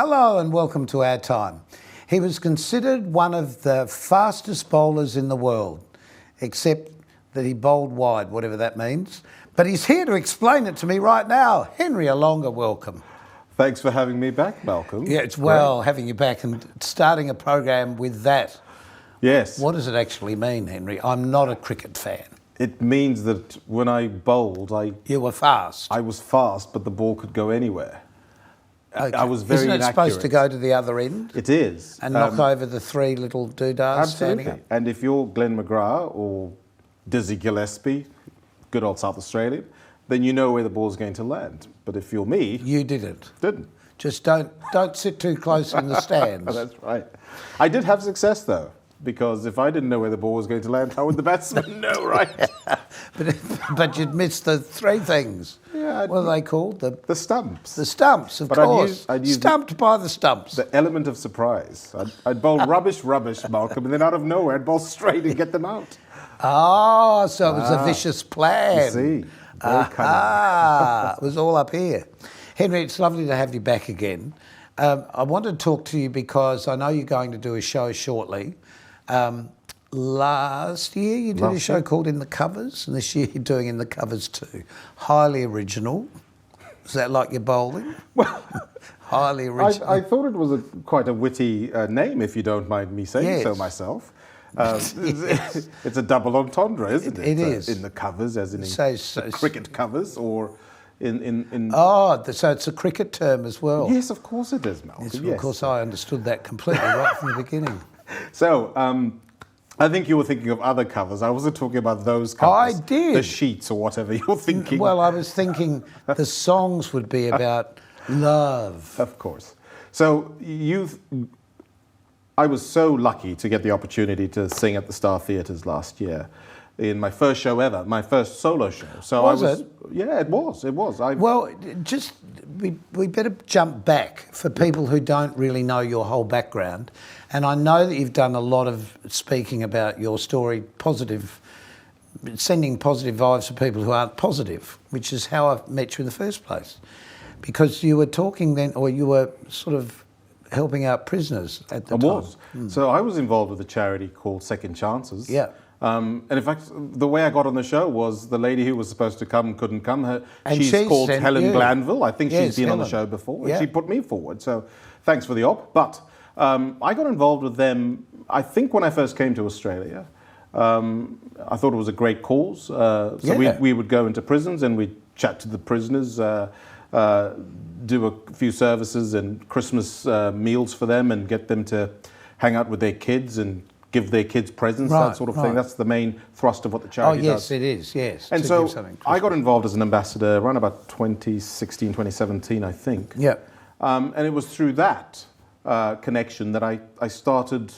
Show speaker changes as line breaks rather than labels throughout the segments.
Hello and welcome to OurTime. He was considered one of the fastest bowlers in the world, except that he bowled wide, whatever that means. But he's here to explain it to me right now. Henry Olonga, welcome.
Thanks for having me back, Malcolm.
Yeah, it's well having you back and starting a program with that.
Yes.
What does it actually mean, Henry? I'm not a cricket fan.
It means that when I bowled,
You were fast.
I was fast, but the ball could go anywhere.
Okay.
I was very
Isn't it
inaccurate.
supposed to go to the other end?
It is.
And knock over the three little doodahs standing
Absolutely.
up?
And if you're Glenn McGrath or Dizzy Gillespie, good old South Australian, then you know where the ball's going to land. But if you're me,
You didn't.
didn't.
Just don't sit too close in the stands.
That's right. I did have success though, because if I didn't know where the ball was going to land, how would the batsman know, right?
But you'd missed the three things.
Yeah,
What are they called? The
stumps.
stumps, of
But I'd
course.
I'd use
Stumped by the stumps.
the element of surprise. I'd bowl rubbish, Malcolm, and then out of nowhere, I'd bowl straight and get them out.
Oh, so it was a vicious plan.
You see, very cunning.
It was all up here. Henry, it's lovely to have you back again. I wanted to talk to you because I know you're going to do a show shortly. Last year you did a show called In the Covers, and this year you're doing In the Covers too. Highly original. Is that like your bowling?
Well,
Highly original.
I thought it was quite a witty name, if you don't mind me saying so
Yes.
myself. It's a double entendre, isn't it?
It is.
In the covers, as in
So-
the cricket covers, or in.
Oh, so it's a cricket term as well.
Yes, of course it is, Malcolm.
Yes,
Yes.
of course, I understood that completely right from the beginning.
So, I think you were thinking of other covers. I wasn't talking about those covers.
I did.
The sheets or whatever you're thinking.
Well, I was thinking the songs would be about love.
Of course. So I was so lucky to get the opportunity to sing at the Star Theatres last year in my first show ever, my first solo show. So
Was it?
Yeah, it was. It was.
Well, just we better jump back for people who don't really know your whole background. And I know that you've done a lot of speaking about your story, sending positive vibes to people who aren't positive, which is how I met you in the first place. Because you were talking then, or you were sort of helping out prisoners at the time.
I was. So I was involved with a charity called Second Chances.
Yeah.
And in fact, the way I got on the show was the lady who was supposed to come couldn't come.
And
She's
she
called
sent
Helen
you.
Glanville. I think
Yes,
she's been on the
Helen.
show before.
Yeah.
And she put me forward. So thanks for the op. But I got involved with them, I think, when I first came to Australia. I thought it was a great cause. So
Yeah.
we would go into prisons and we'd chat to the prisoners, do a few services and Christmas meals for them and get them to hang out with their kids and give their kids presents,
Right,
that sort of
right.
thing. That's the main thrust of what the
Oh,
charity
yes,
does.
it is, yes.
And
to
so
give something
I got involved as an ambassador around about 2016, 2017, I think.
Yeah.
And it was through that connection that I started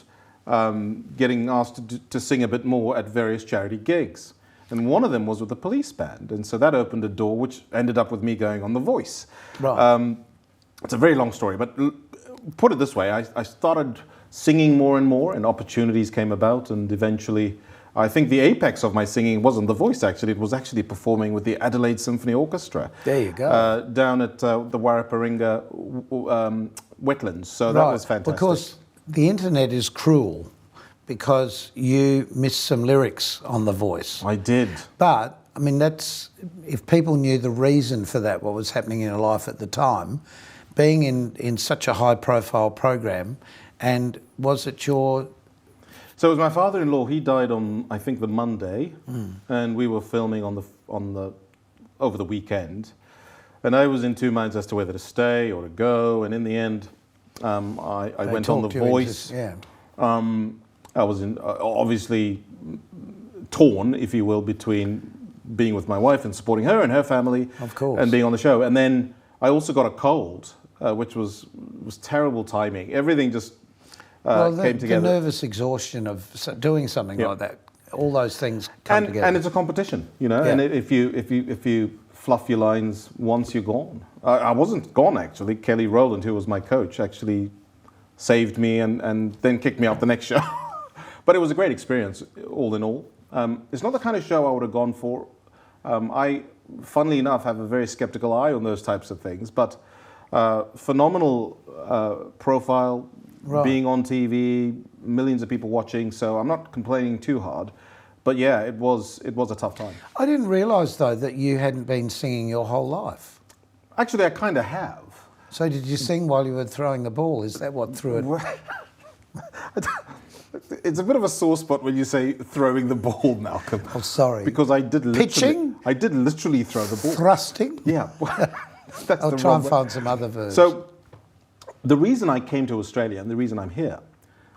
getting asked to sing a bit more at various charity gigs. And one of them was with the police band. And so that opened a door, which ended up with me going on The Voice.
Right.
It's a very long story, but put it this way, I started singing more and opportunities came about, and eventually I think the apex of my singing wasn't The Voice, actually. It was actually performing with the Adelaide Symphony Orchestra.
There you go.
Down at the Warraparinga wetlands. So that was fantastic.
Because the internet is cruel because you missed some lyrics on The Voice.
I did.
But, I mean, that's, if people knew the reason for that, what was happening in your life at the time, being in such a high profile program, and was it your...
So it was my father-in-law. He died on, I think, the Monday, and we were filming over the weekend. And I was in two minds as to whether to stay or to go. And in the end, I went on The
talked you into-
Voice.
yeah.
I was obviously torn, if you will, between being with my wife and supporting her and her family,
Of course.
and being on the show. And then I also got a cold, which was terrible timing. Everything just came
The
together.
nervous exhaustion of doing something like that, all those things come together.
And it's a competition, you know.
Yeah.
And if you fluff your lines once, you're gone. I wasn't gone, actually. Kelly Rowland, who was my coach, actually saved me and then kicked me off the next show. But it was a great experience, all in all. It's not the kind of show I would have gone for. I, funnily enough, have a very skeptical eye on those types of things. But Phenomenal profile,
Right.
being on TV, millions of people watching. So I'm not complaining too hard, but yeah, it was a tough time.
I didn't realise though that you hadn't been singing your whole life.
Actually, I kind of have.
So did you sing while you were throwing the ball? Is that what threw it?
It's a bit of a sore spot when you say throwing the ball, Malcolm.
Oh, sorry.
Because I did literally,
Pitching?
I did literally throw the ball.
Thrusting?
Yeah. That's
I'll
the
try
wrong
and
way.
find some other verbs.
So the reason I came to Australia and the reason I'm here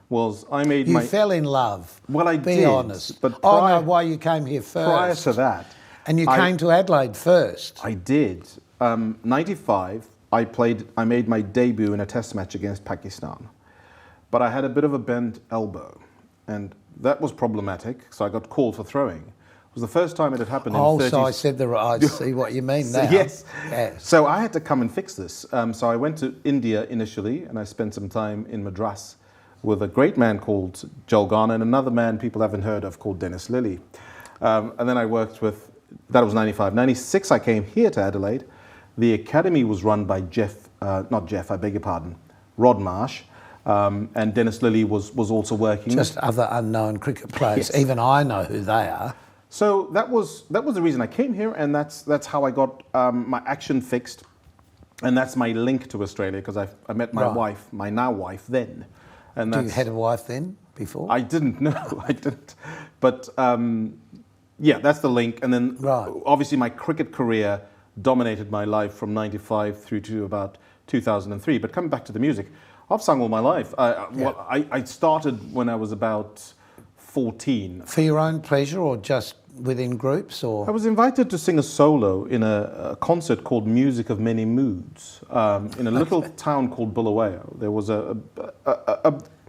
was I made
you
my...
fell in love.
Well, I
Be
did.
honest.
But
Oh no, why you came here first?
prior to that...
And you came to Adelaide first.
I did. 95, I made my debut in a test match against Pakistan. But I had a bit of a bent elbow. And that was problematic, so I got called for throwing. It was the first time it had happened in 30...
So I said I see what you mean now.
Yes.
Yes.
So I had to come and fix this. So I went to India initially, and I spent some time in Madras with a great man called Joel Garner and another man people haven't heard of called Dennis Lilly. And then I worked with... That was 95. 96, I came here to Adelaide. The academy was run by Rod Marsh. And Dennis Lilly was also working.
Just other unknown cricket players.
Yes.
Even I know who they are.
So that was the reason I came here, and that's how I got my action fixed, and that's my link to Australia because I met my wife, my now wife, then. And
You had a wife then, before?
I didn't know, I didn't, but yeah, that's the link. And then obviously my cricket career dominated my life from 95 through to about 2003. But coming back to the music, I've sung all my life. Well, I started when I was about 14.
For your own pleasure or just within groups? Or
I was invited to sing a solo in a concert called Music of Many Moods in a little town called Bulawayo. There was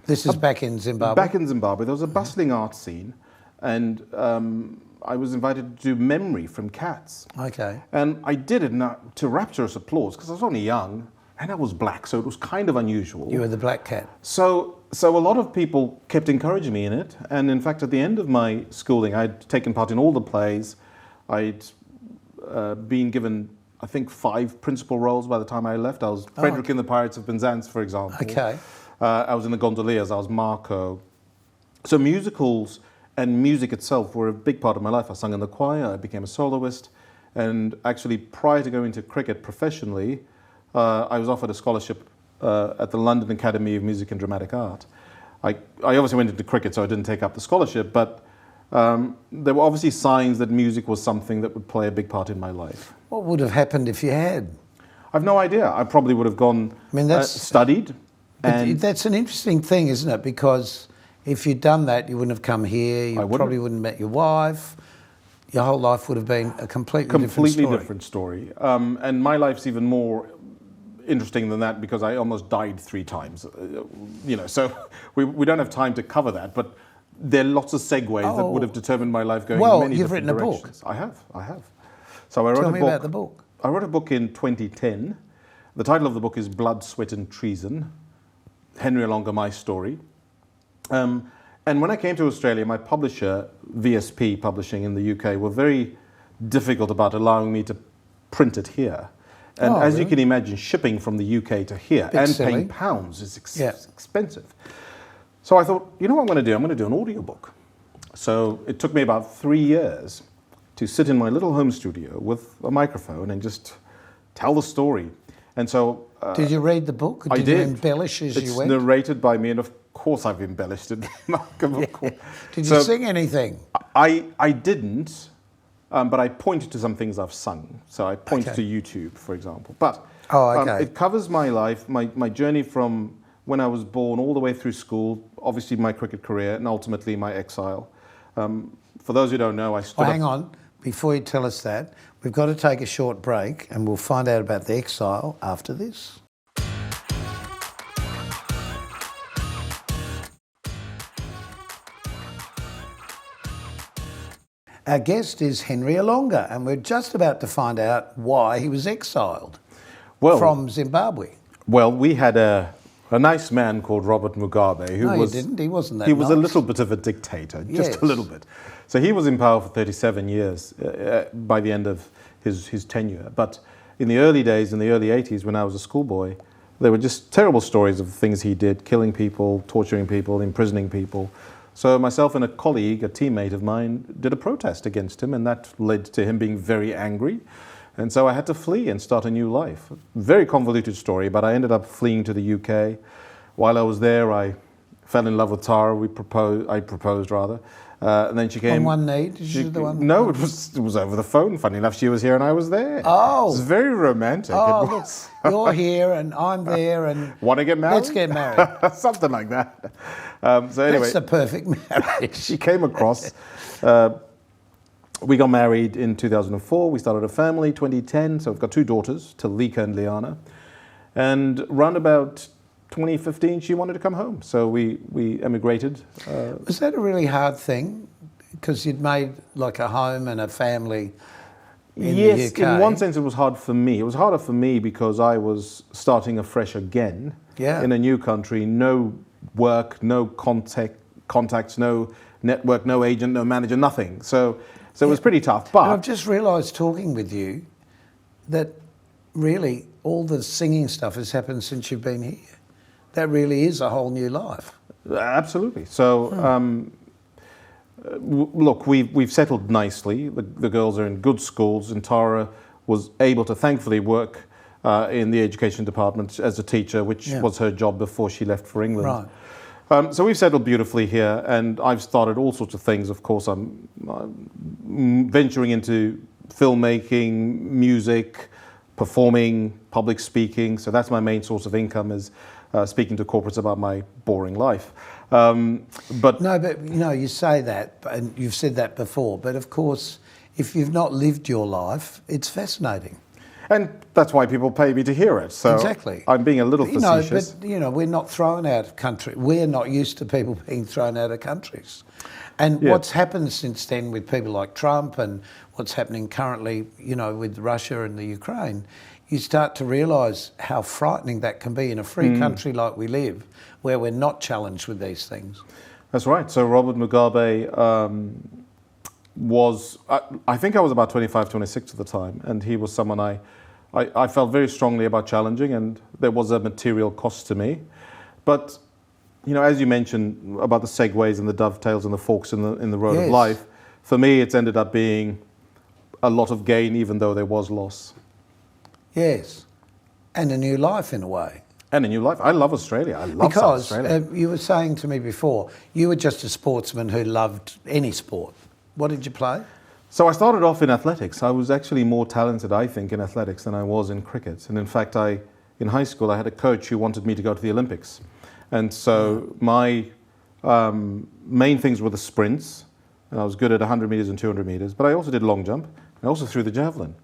This is back in Zimbabwe?
Back in Zimbabwe. There was a bustling art scene, and I was invited to do Memory from Cats.
Okay.
And I did it to rapturous applause because I was only young and I was black, so it was kind of unusual.
You were the black cat.
So a lot of people kept encouraging me in it. And in fact, at the end of my schooling, I'd taken part in all the plays. I'd been given, I think, 5 principal roles by the time I left. I was Frederick in the Pirates of Penzance, for example.
Okay.
I was in the Gondoliers. I was Marco. So musicals and music itself were a big part of my life. I sang in the choir. I became a soloist. And actually, prior to going to cricket professionally, I was offered a scholarship at the London Academy of Music and Dramatic Art. I obviously went into cricket, so I didn't take up the scholarship, but there were obviously signs that music was something that would play a big part in my life.
What would have happened if you had?
I've no idea. I probably would have gone, studied. And
that's an interesting thing, isn't it? Because if you'd done that, you wouldn't have come here, you probably wouldn't have met your wife. Your whole life would have been a completely different story.
And my life's even more interesting than that because I almost died 3 times. So we don't have time to cover that, but there are lots of segues that would have determined my life going in many different directions.
Well, you've written a book.
I have. So I wrote
Tell me about the book.
I wrote a book in 2010. The title of the book is Blood, Sweat and Treason, Henry Olonga, My Story. And when I came to Australia, my publisher, VSP Publishing in the UK, were very difficult about allowing me to print it here. And as you can imagine, shipping from the UK to here paying pounds is expensive. So I thought, you know what I'm going to do? I'm going to do an audiobook. So it took me about 3 years to sit in my little home studio with a microphone and just tell the story. And so...
did you read the book?
I did.
Did you embellish as you went?
It's narrated by me, and of course I've embellished it, Malcolm, of course.
Did you sing anything?
I didn't, but I pointed to some things I've sung. So I pointed to YouTube, for example. But it covers my life, my journey from when I was born all the way through school, obviously my cricket career, and ultimately my exile. For those who don't know, I stood
hang on. Before you tell us that, we've got to take a short break and we'll find out about the exile after this. Our guest is Henry Olonga, and we're just about to find out why he was exiled from Zimbabwe.
Well, we had a nice man called Robert Mugabe who was...
No, he didn't. He wasn't that
He was
nice.
a little bit of a dictator, just a little bit. So he was in power for 37 years by the end of his tenure. But in the early days, in the early 80s, when I was a schoolboy, there were just terrible stories of things he did, killing people, torturing people, imprisoning people. So myself and a colleague, a teammate of mine, did a protest against him, and that led to him being very angry. And so I had to flee and start a new life. Very convoluted story, but I ended up fleeing to the UK. While I was there, I fell in love with Tara. I proposed rather. And then she came.
On one knee? Did you do the one?
No, it was over the phone. Funny enough, she was here and I was there.
Oh.
It was very romantic.
Oh,
It was.
look, you're here and I'm there and...
Want to get married?
Let's get married.
Something like that. So anyway.
That's the perfect marriage.
She came across. We got married in 2004. We started a family 2010. So we've got 2 daughters, Talika and Liana. And round about 2015, she wanted to come home. So we emigrated.
Was that a really hard thing? Because you'd made like a home and a family in
Yes,
the UK.
in one sense it was hard for me. It was harder for me because I was starting afresh again in a new country. No work, no contacts, no network, no agent, no manager, nothing. So it was pretty tough. But
And I've just realised talking with you that really all the singing stuff has happened since you've been here. That really is a whole new life.
Absolutely. So, look, we've settled nicely. The girls are in good schools, and Tara was able to thankfully work in the education department as a teacher, which was her job before she left for England.
Right.
So we've settled beautifully here, and I've started all sorts of things. Of course, I'm venturing into filmmaking, music, performing, public speaking. So that's my main source of income, is speaking to corporates about my boring life. But
you say that, and you've said that before, but of course, if you've not lived your life, it's fascinating.
And that's why people pay me to hear it. So
exactly.
I'm being a little facetious.
But we're not thrown out of country. We're not used to people being thrown out of countries. And what's happened since then with people like Trump and what's happening currently, with Russia and the Ukraine, you start to realise how frightening that can be in a free country like we live, where we're not challenged with these things.
That's right. So Robert Mugabe was, I think I was about 25, 26 at the time, and he was someone I felt very strongly about challenging, and there was a material cost to me. But, as you mentioned about the segues and the dovetails and the forks in the road of life, for me it's ended up being a lot of gain, even though there was loss.
Yes, and a new life in a way.
And a new life. I love Australia. I love South Australia.
Because you were saying to me before, you were just a sportsman who loved any sport. What did you play?
So I started off in athletics. I was actually more talented, I think, in athletics than I was in cricket. And in fact, in high school, I had a coach who wanted me to go to the Olympics. And so my main things were the sprints, and I was good at 100 metres and 200 metres, but I also did long jump. I also threw the javelin.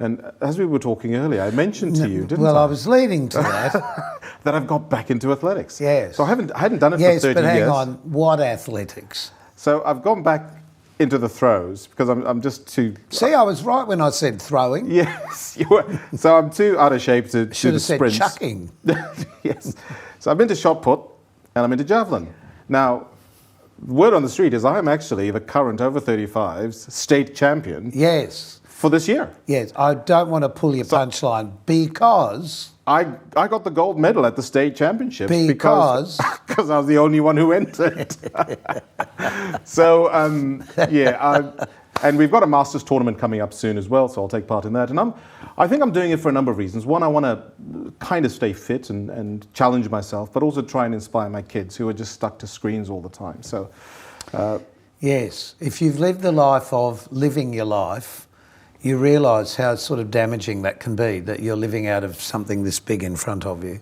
And as we were talking earlier, I mentioned to you, didn't I?
Well, I was leading to that.
that I've got back into athletics.
Yes.
So I hadn't done it for 30 years.
Yes, but hang on, what athletics?
So I've gone back into the throws because I'm just too...
See, I was right when I said throwing.
Yes, you were. So I'm too out of shape to do the sprints.
Should have said chucking.
Yes. So I've been to shot put and I'm into javelin. Now, word on the street is I'm actually the current over 35s state champion.
Yes.
For this year.
Yes, I don't want to pull your punchline because...
I got the gold medal at the state championships
because
I was the only one who entered. So, and we've got a Masters tournament coming up soon as well, so I'll take part in that. And I think I'm doing it for a number of reasons. One, I want to kind of stay fit and challenge myself, but also try and inspire my kids who are just stuck to screens all the time. So,
yes, if you've lived the life of living your life, you realise how sort of damaging that can be, that you're living out of something this big in front of you.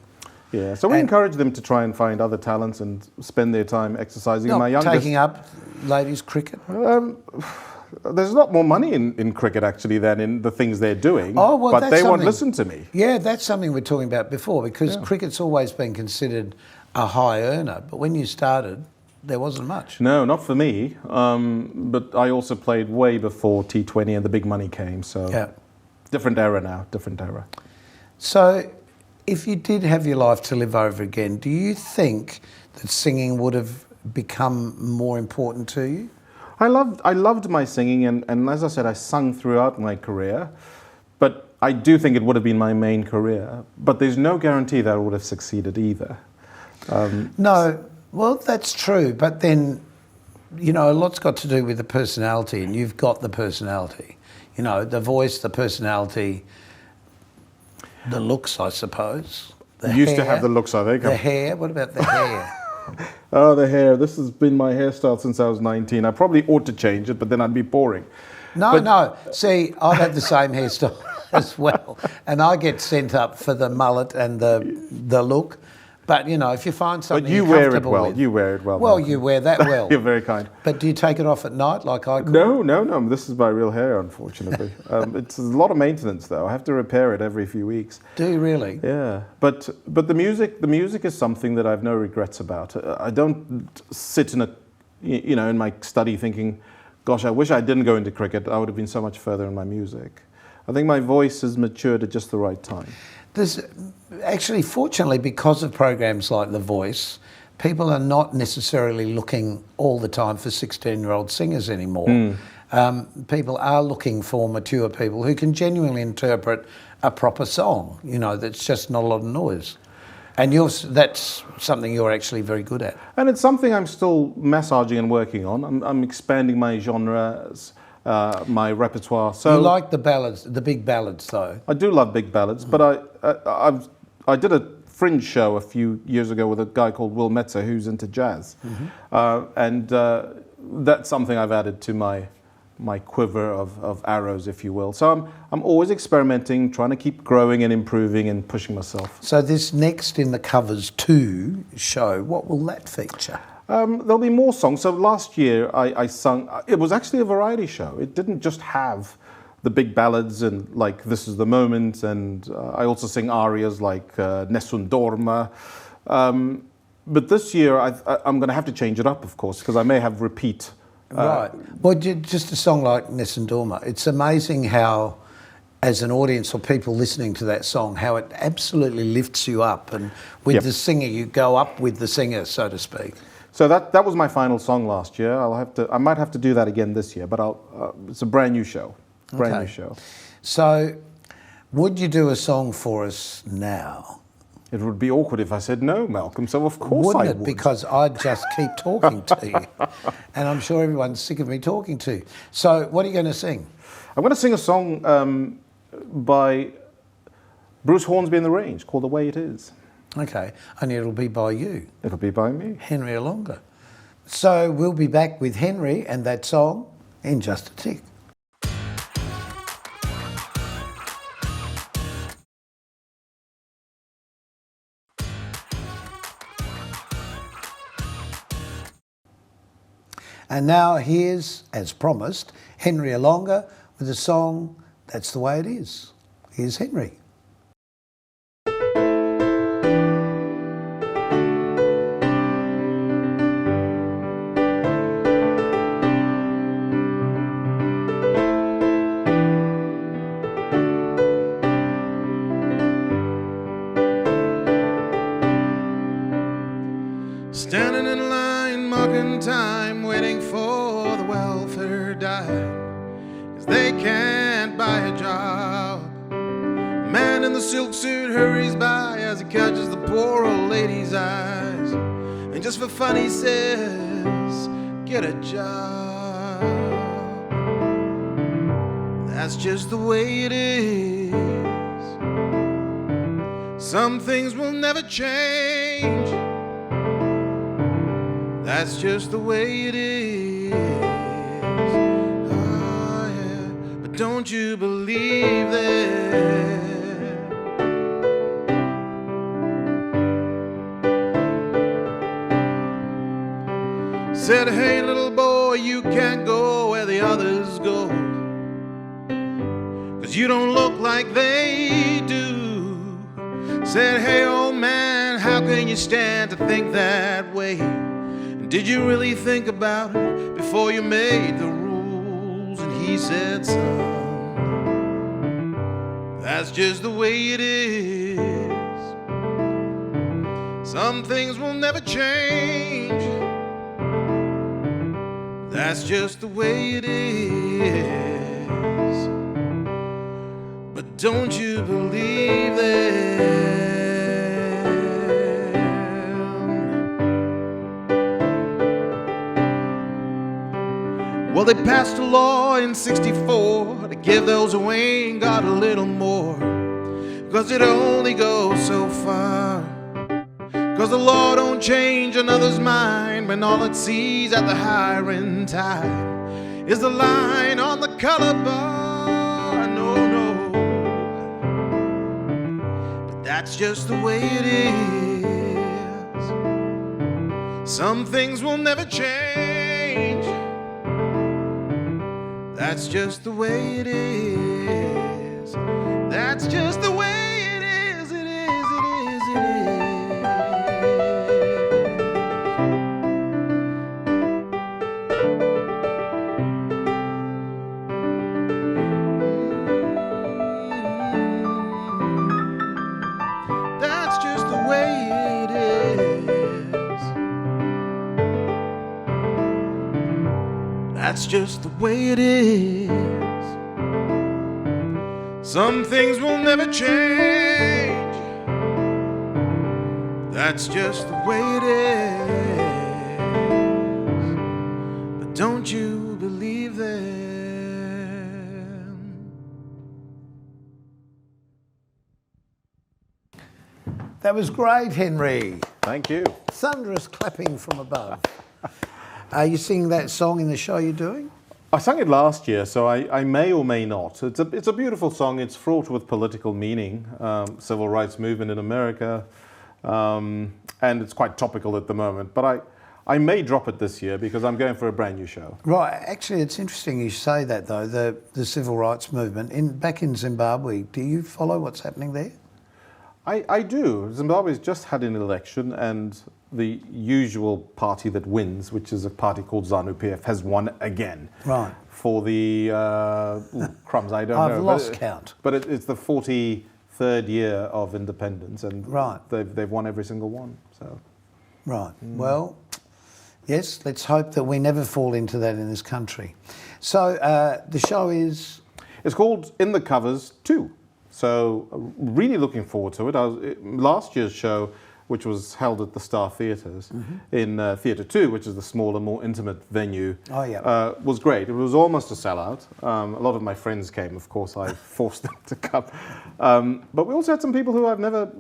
Yeah, so we encourage them to try and find other talents and spend their time exercising.
Not
My youngest,
taking up ladies' cricket?
there's a lot more money in cricket actually than in the things they're doing, but they won't listen to me.
Yeah, that's something we're talking about before, because cricket's always been considered a high earner, but when you started, there wasn't much.
No, not for me. But I also played way before T20 and the big money came. So different era now, different era.
So if you did have your life to live over again, do you think that singing would have become more important to you?
I loved my singing, and as I said, I sung throughout my career. But I do think it would have been my main career, but there's no guarantee that I would have succeeded either.
No, well, that's true, but then, you know, a lot's got to do with the personality, and you've got the personality. You know, the voice, the personality, the looks, I suppose.
You used to have the looks, I think.
The hair, what about the hair?
Oh, the hair. This has been my hairstyle since I was 19. I probably ought to change it, but then I'd be boring.
No. See, I've had the same hairstyle as well, and I get sent up for the mullet and the look. But you know, if you find something
But you
you're
wear it
comfortable
well.
with,
You wear it well.
well,
Malcolm.
you wear that well.
You're very kind.
But do you take it off at night like I could?
No. This is my real hair, unfortunately. It's a lot of maintenance, though. I have to repair it every few weeks.
Do you really?
Yeah, but the music is something that I've no regrets about. I don't sit in my study thinking, gosh, I wish I didn't go into cricket. I would have been so much further in my music. I think my voice has matured at just the right time.
There's actually, fortunately, because of programs like The Voice, people are not necessarily looking all the time for 16-year-old singers anymore. People are looking for mature people who can genuinely interpret a proper song, you know, that's just not a lot of noise. And that's something you're actually very good at.
And it's something I'm still massaging and working on. I'm expanding my genres, my repertoire. So
You like the ballads, the big ballads, though.
I do love big ballads, but I did a Fringe show a few years ago with a guy called Will Metzer who's into jazz, and that's something I've added to my quiver of arrows, if you will. So I'm always experimenting, trying to keep growing and improving and pushing myself.
So this next in the Covers 2 show, what will that feature?
There'll be more songs. So last year I sung, it was actually a variety show. It didn't just have the big ballads and like This Is the Moment, and I also sing arias like Nessun Dorma. But this year I'm going to have to change it up, of course, because I may have repeat.
Right. Well, just a song like Nessun Dorma, it's amazing how, as an audience or people listening to that song, how it absolutely lifts you up, and with the singer, you go up with the singer, so to speak.
So that was my final song last year. I might have to do that again this year, but it's a brand new show. Brand new show.
So, would you do a song for us now?
It would be awkward if I said no, Malcolm. So of course
Wouldn't
I
it?
would.
Because I'd just keep talking to you, and I'm sure everyone's sick of me talking to you. So, what are you going to sing?
I'm going to sing a song by Bruce Hornsby and the Range called "The Way It Is."
Okay, only it'll be by you.
It'll be by me.
Henry Olonga. So we'll be back with Henry and that song in just a tick. And now here's, as promised, Henry Olonga with a song, That's the Way It Is. Here's Henry.
Standing in line, marking time, waiting for the welfare dime, 'cause they can't buy a job. A man in the silk suit hurries by as he catches the poor old lady's eyes, and just for fun he says, get a job. That's just the way it is. Some things will never change. That's just the way it is. Oh, yeah. But don't you believe that? Said, hey little boy, you can't go where the others go, 'cause you don't look like they do. Said, hey old man, how can you stand to think that way? Did you really think about it before you made the rules? And he said, son, that's just the way it is. Some things will never change. That's just the way it is. but don't you believe them? Well, they passed a law in 64 to give those who ain't got a little more, 'cause it only goes so far. 'Cause the law don't change another's mind when all it sees at the hiring time is the line on the color bar. No, no, but that's just the way it is. Some things will never change. That's just the way it is. That's just the way it is. It is, it is, it is. That's just the way it is. That's just the way it is. Some things will never change. That's just the way it is. But don't you believe them?
That was great, Henry.
Thank you.
Thunderous clapping from above. Are you singing that song in the show you're doing?
I sang it last year, so I may or may not. It's a beautiful song. It's fraught with political meaning, civil rights movement in America, and it's quite topical at the moment. But I may drop it this year because I'm going for a brand new show.
Right. Actually, it's interesting you say that, though, the civil rights movement. Back in Zimbabwe, do you follow what's happening there?
I do. Zimbabwe's just had an election, and the usual party that wins, which is a party called ZANU-PF, has won again.
Right.
For the crumbs, I don't know.
I've lost count.
But it's the 43rd year of independence, and
right.
they've won every single one. So.
Right. Well, yes. Let's hope that we never fall into that in this country. So the show is.
It's called In the Covers 2. So really looking forward to it. Last year's show, which was held at the Star Theatres in Theatre 2, which is the smaller, more intimate venue, was great. It was almost a sellout. A lot of my friends came, of course. I forced them to come. But we also had some people who I've never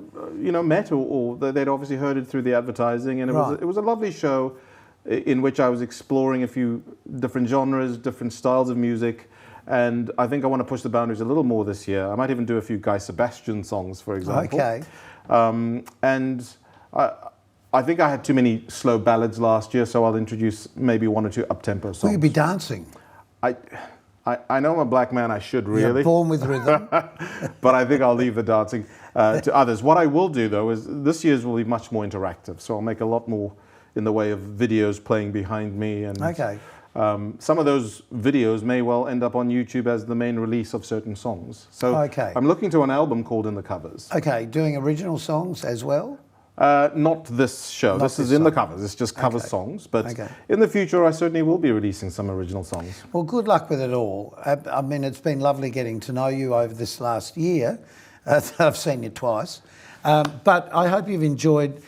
met, or they'd obviously heard it through the advertising. And it was a lovely show in which I was exploring a few different genres, different styles of music. And I think I want to push the boundaries a little more this year. I might even do a few Guy Sebastian songs, for example.
Okay.
And I think I had too many slow ballads last year, so I'll introduce maybe one or two up-tempo songs.
Will you be dancing?
I know I'm a black man, I should really.
You're born with rhythm.
But I think I'll leave the dancing to others. What I will do, though, is this year's will be much more interactive. So I'll make a lot more in the way of videos playing behind me. And
okay.
Some of those videos may well end up on YouTube as the main release of certain songs. So I'm looking to an album called In the Covers. Okay, doing original songs as well? Not this show. This is In the Covers. It's just cover songs. But in the future, I certainly will be releasing some original songs. Well, good luck with it all. I mean, it's been lovely getting to know you over this last year. I've seen you twice. But I hope you've enjoyed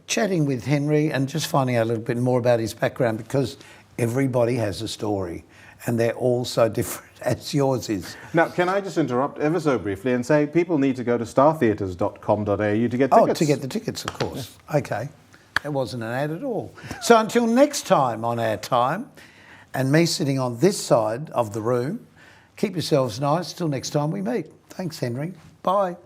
chatting with Henry and just finding out a little bit more about his background, because everybody has a story and they're all so different as yours is. Now, can I just interrupt ever so briefly and say people need to go to startheatres.com.au to get tickets? Oh, to get the tickets, of course. Yeah. Okay. That wasn't an ad at all. So until next time on Our Time, and me sitting on this side of the room, keep yourselves nice till next time we meet. Thanks, Henry. Bye.